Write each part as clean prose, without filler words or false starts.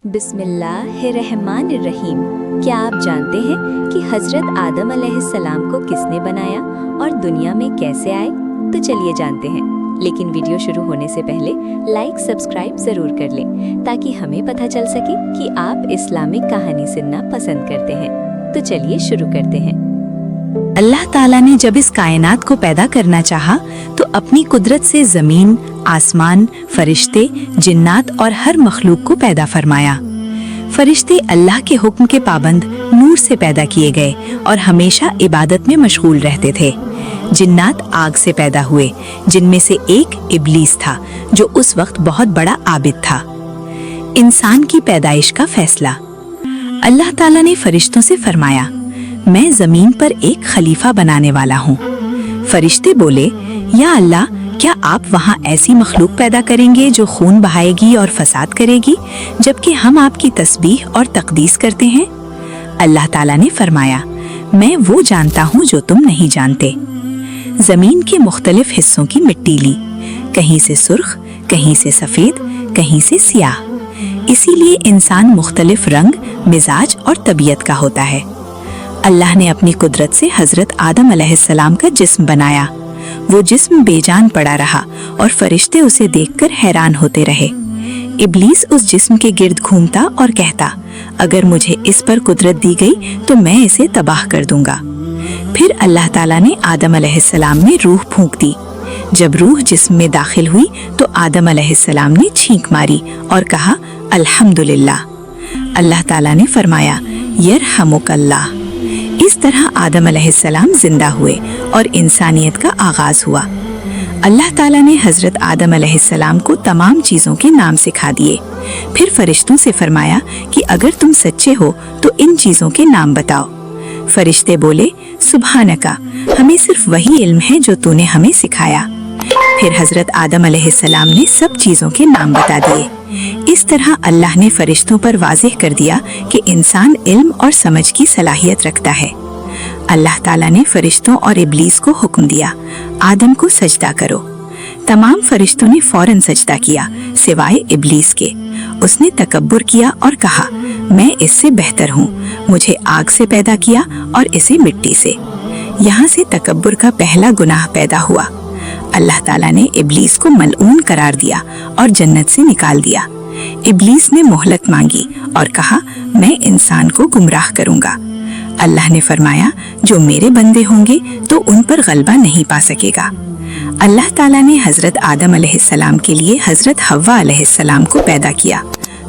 बिस्मिल्लाहिर्रहमानिर्रहीम। क्या आप जानते हैं कि हज़रत आदम अलैहिस्सलाम को किसने बनाया और दुनिया में कैसे आए? तो चलिए जानते हैं, लेकिन वीडियो शुरू होने से पहले लाइक सब्सक्राइब ज़रूर कर लें ताकि हमें पता चल सके कि आप इस्लामिक कहानी सुनना पसंद करते हैं। तो चलिए शुरू करते हैं। अल्लाह ताला ने जब इस कायनात को पैदा करना चाहा तो अपनी कुदरत से ज़मीन, आसमान, फरिश्ते, जिन्नात और हर मखलूक को पैदा फरमाया। फरिश्ते अल्लाह के हुक्म के पाबंद नूर से पैदा किए गए और हमेशा इबादत में मशगूल रहते थे। जिन्नात आग से पैदा हुए, जिनमें से एक इब्लीस था जो उस वक्त बहुत बड़ा आबिद था। इंसान की पैदाइश का फैसला। अल्लाह ताला ने फरिश्तों से फरमाया, मैं जमीन पर एक खलीफा बनाने वाला हूँ। फरिश्ते बोले, या अल्लाह, क्या आप वहाँ ऐसी मखलूक पैदा करेंगे जो खून बहाएगी और फसाद करेगी, जबकि हम आपकी तस्बीह और तकदीस करते हैं? अल्लाह ताला ने फरमाया, मैं वो जानता हूँ जो तुम नहीं जानते। जमीन के मुख्तलिफ हिस्सों की मिट्टी ली, कहीं से सुर्ख, कहीं से सफेद, कहीं से सियाह। इसीलिए इंसान मुख्तलिफ रंग, मिजाज और तबीयत का होता है। अल्लाह ने अपनी कुदरत से हजरत आदम अलैहिस्सलाम का जिस्म बनाया। वो जिस्म बेजान पड़ा रहा और फरिश्ते उसे देखकर हैरान होते रहे। इब्लीस उस जिस्म के गिर्द घूमता और कहता, अगर मुझे इस पर कुदरत दी गई तो मैं इसे तबाह कर दूंगा। फिर अल्लाह ताला ने आदम अलैहिस्सलाम में रूह फूंक दी। जब रूह जिस्म में दाखिल हुई तो आदम अलैहिस्सलाम ने छींक मारी और कहा, अल्हम्दुलिल्लाह। अल्लाह ताला ने फरमाया, यरहमुकल्लाह। इस तरह आदम अलैहिस्सलाम जिंदा हुए और इंसानियत का आगाज हुआ। अल्लाह ताला ने हजरत आदम अलैहिस्सलाम को तमाम चीज़ों के नाम सिखा दिए। फिर फरिश्तों से फरमाया कि अगर तुम सच्चे हो तो इन चीज़ों के नाम बताओ। फरिश्ते बोले, सुभानका, हमें सिर्फ वही इल्म है जो तूने हमें सिखाया। फिर हजरत आदम अलैहिस्सलाम ने सब चीज़ों के नाम बता दिए। इस तरह अल्लाह ने फरिश्तों पर वाज़ेह कर दिया कि इंसान इल्म और समझ की सलाहियत रखता है। अल्लाह ताला ने फरिश्तों और इब्लीस को हुक्म दिया, आदम को सजदा करो। तमाम फरिश्तों ने फौरन सजदा किया सिवाय इब्लीस के। उसने तकब्बुर किया और कहा, मैं इससे बेहतर हूँ, मुझे आग से पैदा किया और इसे मिट्टी से। यहाँ से तकब्बुर का पहला गुनाह पैदा हुआ। अल्लाह ताला ने इब्लीस को मलऊन करार दिया और जन्नत से निकाल दिया। इब्लीस ने मोहलत मांगी और कहा, मैं इंसान को गुमराह करूंगा। अल्लाह ने फरमाया, जो मेरे बंदे होंगे तो उन पर गलबा नहीं पा सकेगा। अल्लाह ताला ने हजरत आदम अलैहिस्सलाम के लिए हजरत हव्वा अलैहिस्सलाम को पैदा किया।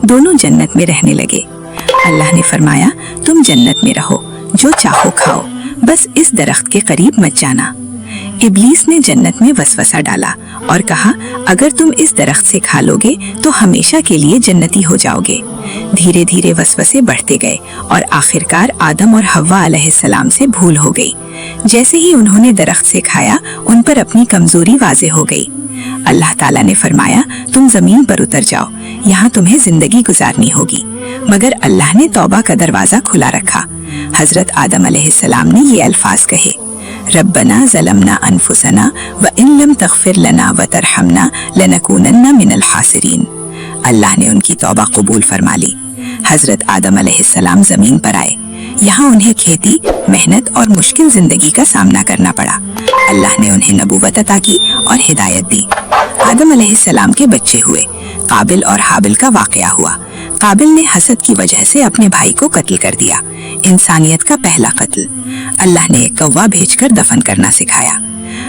दोनों जन्नत में रहने लगे। अल्लाह ने फरमाया, तुम जन्नत में रहो, जो चाहो खाओ, बस इस दरख्त के करीब मत जाना। इब्लीस ने जन्नत में वसवसा डाला और कहा, अगर तुम इस दरख्त से खा लोगे तो हमेशा के लिए जन्नती हो जाओगे। धीरे धीरे वसवसे बढ़ते गए और आखिरकार आदम और हव्वा अलैहिस्सलाम से भूल हो गई। जैसे ही उन्होंने दरख्त से खाया, उन पर अपनी कमजोरी वाज़े हो गई। अल्लाह ताला ने फरमाया, तुम जमीन पर उतर जाओ, यहाँ तुम्हें जिंदगी गुजारनी होगी। मगर अल्लाह ने तौबा का दरवाजा खुला रखा। हजरत आदम अलैहिस्सलाम ने ये अल्फाज कहे, रब्बना ज़लमना अनफुसना व इन लम तग़फिर लना व तरहमना लनकूनन्ना मिनल खासिरीन। अल्लाह ने उनकी तौबा कबूल फरमा ली। हजरत आदम अलैहिस्सलाम जमीन पर आए। यहाँ उन्हें खेती, मेहनत और मुश्किल जिंदगी का सामना करना पड़ा। अल्लाह ने उन्हें नबूवत अता की और हिदायत दी। आदम अलैहिस्सलाम के बच्चे हुए। काबिल और हाबिल का वाक़या हुआ। काबिल ने हसद की वजह से अपने भाई को कत्ल कर दिया, इंसानियत का पहला कत्ल। अल्लाह ने एक कौवा भेजकर दफन करना सिखाया।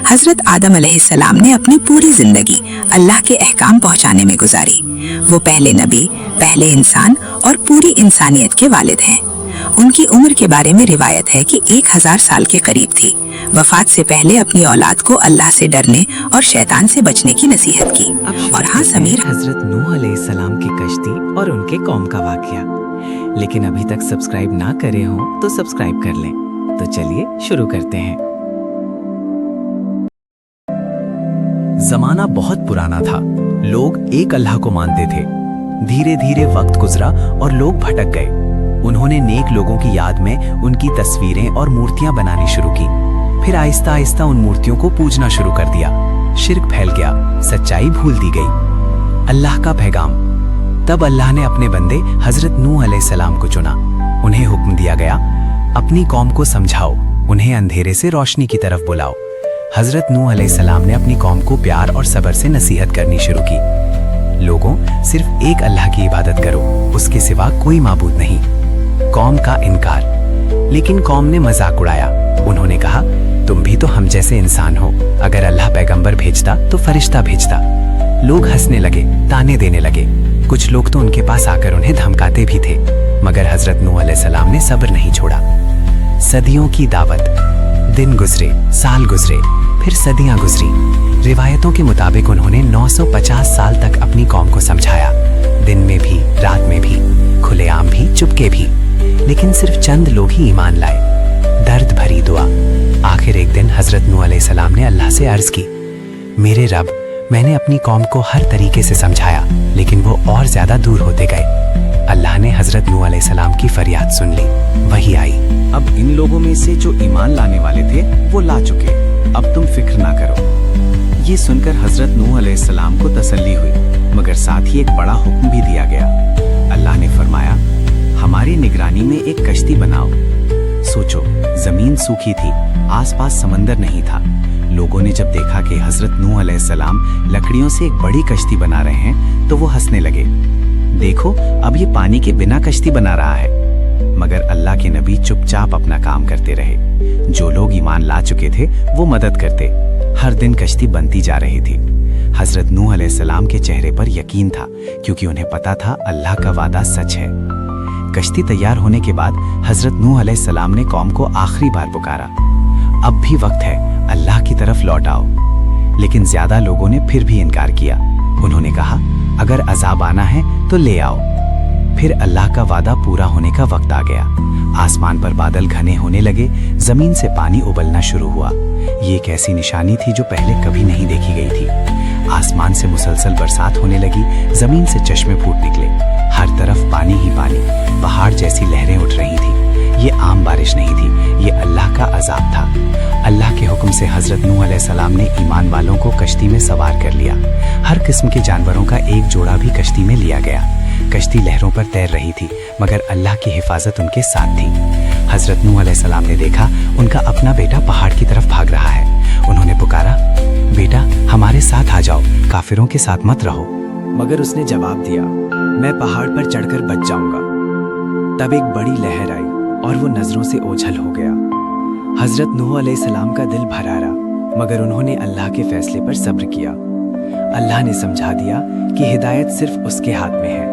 हजरत आदम अलैहिस्सलाम ने अपनी पूरी जिंदगी अल्लाह के अहकाम पहुंचाने में गुजारी। वो पहले नबी, पहले इंसान और पूरी इंसानियत के वालिद हैं। उनकी उम्र के बारे में रिवायत है कि 1000 साल के करीब थी। वफात से पहले अपनी औलाद को अल्लाह से डरने और शैतान से बचने की नसीहत की। और हाँ समीर, हजरत नूह अलैहिस्सलाम की कश्ती और उनके कौम का वाकया। लेकिन अभी तक सब्सक्राइब ना करे हो तो सब्सक्राइब कर लें। तो चलिए शुरू करते हैं। जमाना बहुत पुराना था। लोग एक अल्लाह को मानते थे। धीरे धीरे वक्त गुजरा और लोग भटक गए। उन्होंने नेक लोगों की याद में उनकी तस्वीरें और मूर्तियां बनानी शुरू की। फिर आहिस्ता आहिस्ता उन मूर्तियों को पूजना शुरू कर दिया। शिर्क फैल गया, सच्चाई भूल दी गई। अल्लाह का पैगाम। तब अल्लाह ने अपने बंदे हजरत नूह अलैहिस्सलाम को चुना। उन्हें हुक्म दिया गया, अपनी कौम को समझाओ, उन्हें अंधेरे से रोशनी की तरफ बुलाओ। हजरत नूह अलैहिस्सलाम ने अपनी कौम को प्यार और सब्र से नसीहत करनी शुरू की। लोगों, सिर्फ एक अल्लाह की इबादत करो, उसके सिवा कोई माबूद नहीं। कौम का इनकार, लेकिन कौम ने मजाक उड़ाया। उन्होंने कहा, तुम भी तो हम जैसे इंसान हो, अगर अल्लाह पैगंबर भेजता तो फरिश्ता भेजता। लोग हंसने लगे, ताने देने लगे। कुछ लोग तो उनके पास आकर उन्हें धमकाते भी थे, मगर हजरत नूह अलैहिस्सलाम ने सब्र नहीं छोड़ा। सदियों की दावत, दिन गुजरे, साल गुजरे, फिर सदियां गुजरी। रिवायतों के मुताबिक उन्होंने 950 साल तक अपनी कौम को समझाया, दिन में भी, रात में भी, खुलेआम भी, चुपके भी। लेकिन सिर्फ चंद लोग ही ईमान लाए। दर्द भरी दुआ। आखिर एक दिन हजरत नूह अलैहिस्सलाम ने अल्लाह से अर्ज की, मेरे रब, मैंने अपनी कौम को हर तरीके से समझाया, लेकिन वो और ज्यादा दूर होते गए। अल्लाह ने हजरत नूह अलैहिस्सलाम की फरियाद सुन ली। वही आई, अब इन लोगों में से जो ईमान लाने वाले थे वो ला चुके, अब तुम फिक्र ना करो। ये सुनकर हजरत नूह अलैहिस्सलाम को तसल्ली हुई, मगर साथ ही एक बड़ा हुक्म भी दिया गया। अल्लाह ने फरमाया, हमारी निगरानी में एक कश्ती बनाओ। सोचो, जमीन सूखी थी, आसपास समंदर नहीं था। लोगों ने जब देखा कि हजरत नूह अलैहिस्सलाम लकड़ियों से एक बड़ी कश्ती बना रहे हैं, तो वो हंसने लगे। देखो, अब ये पानी के बिना कश्ती बना रहा है। मगर अल्लाह के नबी चुपचाप अपना काम करते रहे। जो लोग ईमान ला चुके थे वो मदद करते। हर दिन कश्ती बनती जा रही थी। हजरत नूह अलैहिस्सलाम के चेहरे पर यकीन था, क्योंकि उन्हें पता था अल्लाह का वादा सच है। कश्ती तैयार होने के बाद हजरत नूह अलैहिस्सलाम ने कौम को आखिरी बार पुकारा, अब भी वक्त है, अल्लाह की तरफ लौट आओ। लेकिन ज्यादा लोगों ने फिर भी इनकार किया। उन्होंने कहा, अगर अजाब आना है तो ले आओ। फिर अल्लाह का वादा पूरा होने का वक्त आ गया। आसमान पर बादल घने होने लगे, जमीन से पानी उबलना शुरू हुआ। ये एक ऐसी निशानी थी जो पहले कभी नहीं देखी गई थी। आसमान से मुसलसल बरसात होने लगी, जमीन से चश्मे फूट निकले, हर तरफ पानी ही पानी, पहाड़ जैसी लहरें उठ रही थी। ये आम बारिश नहीं थी, ये अल्लाह का अजाब था। अल्लाह के हुक्म से हजरत नूह अलैहिस्सलाम ने ईमान वालों को कश्ती में सवार कर लिया। हर किस्म के जानवरों का एक जोड़ा भी कश्ती में लिया गया। कश्ती लहरों पर तैर रही थी, मगर अल्लाह की हिफाजत उनके साथ थी। हजरत नूह अलैहिस्सलाम ने देखा उनका अपना बेटा पहाड़ की तरफ भाग रहा है। उन्होंने पुकारा, बेटा हमारे साथ आ जाओ, काफिरों के साथ मत रहो। मगर उसने जवाब दिया, मैं पहाड़ पर चढ़कर बच जाऊंगा। तब एक बड़ी लहर आई और वो नजरों से ओझल हो गया। हजरत नूह अलैहिस्सलाम का दिल भरारा, मगर उन्होंने अल्लाह के फैसले पर सब्र किया। अल्लाह ने समझा दिया कि हिदायत सिर्फ उसके हाथ में है।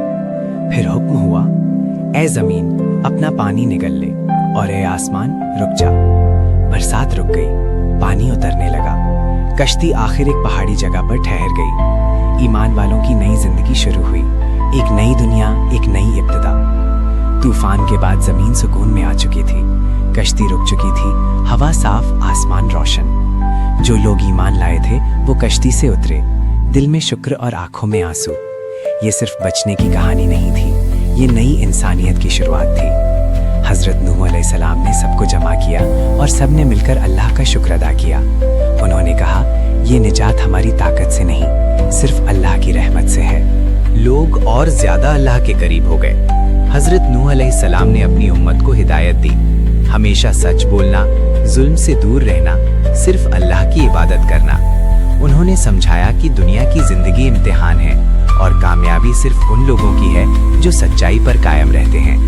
फिर हुक्म हुआ, ए जमीन अपना पानी निगल ले, और ए आसमान रुक जा। बरसात रुक गई, पानी उतरने लगा। कश्ती आखिर एक पहाड़ी जगह पर ठहर गई। ईमान वालों की नई जिंदगी शुरू हुई, एक नई दुनिया, एक नई इब्तिदा। तूफान के बाद जमीन सुकून में आ चुकी थी, कश्ती रुक चुकी थी, हवा साफ, आसमान रोशन। जो लोग ईमान लाए थे वो कश्ती से उतरे, दिल में शुक्र और आंखों में आंसू। ये सिर्फ बचने की कहानी नहीं थी, ये नई इंसानियत की शुरुआत थी। हजरत नूह अलैहिस्सलाम ने सबको जमा किया और सब ने मिलकर अल्लाह का शुक्र अदा किया। उन्होंने कहा, ये निजात हमारी ताकत से नहीं, सिर्फ अल्लाह की रहमत से है। लोग और ज्यादा अल्लाह के करीब हो गए। हजरत नूह अलैहिस्सलाम ने अपनी उम्मत को हिदायत दी, हमेशा सच बोलना, जुल्म से दूर रहना, सिर्फ अल्लाह की इबादत करना। उन्होंने समझाया कि दुनिया की जिंदगी इम्तिहान है और कामयाबी सिर्फ उन लोगों की है जो सच्चाई पर कायम रहते हैं।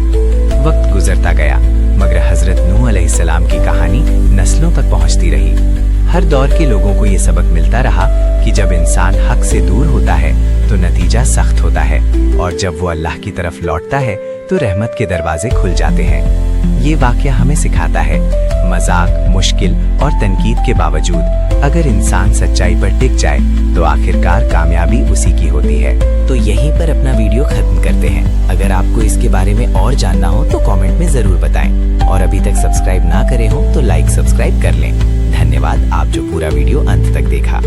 वक्त गुजरता गया, मगर हजरत नूह अलैहिस्सलाम की कहानी नस्लों तक पहुंचती रही। हर दौर के लोगों को ये सबक मिलता रहा कि जब इंसान हक से दूर होता है तो नतीजा सख्त होता है, और जब वो अल्लाह की तरफ लौटता है तो रहमत के दरवाजे खुल जाते हैं। ये वाकया हमें सिखाता है, मजाक, मुश्किल और तनकीद के बावजूद अगर इंसान सच्चाई पर टिक जाए तो आखिरकार कामयाबी उसी की होती है। तो यहीं पर अपना वीडियो खत्म करते हैं। अगर आपको इसके बारे में और जानना हो तो कमेंट में जरूर बताएं, और अभी तक सब्सक्राइब ना करे हो तो लाइक सब्सक्राइब कर लें। धन्यवाद, आप जो पूरा वीडियो अंत तक देखा।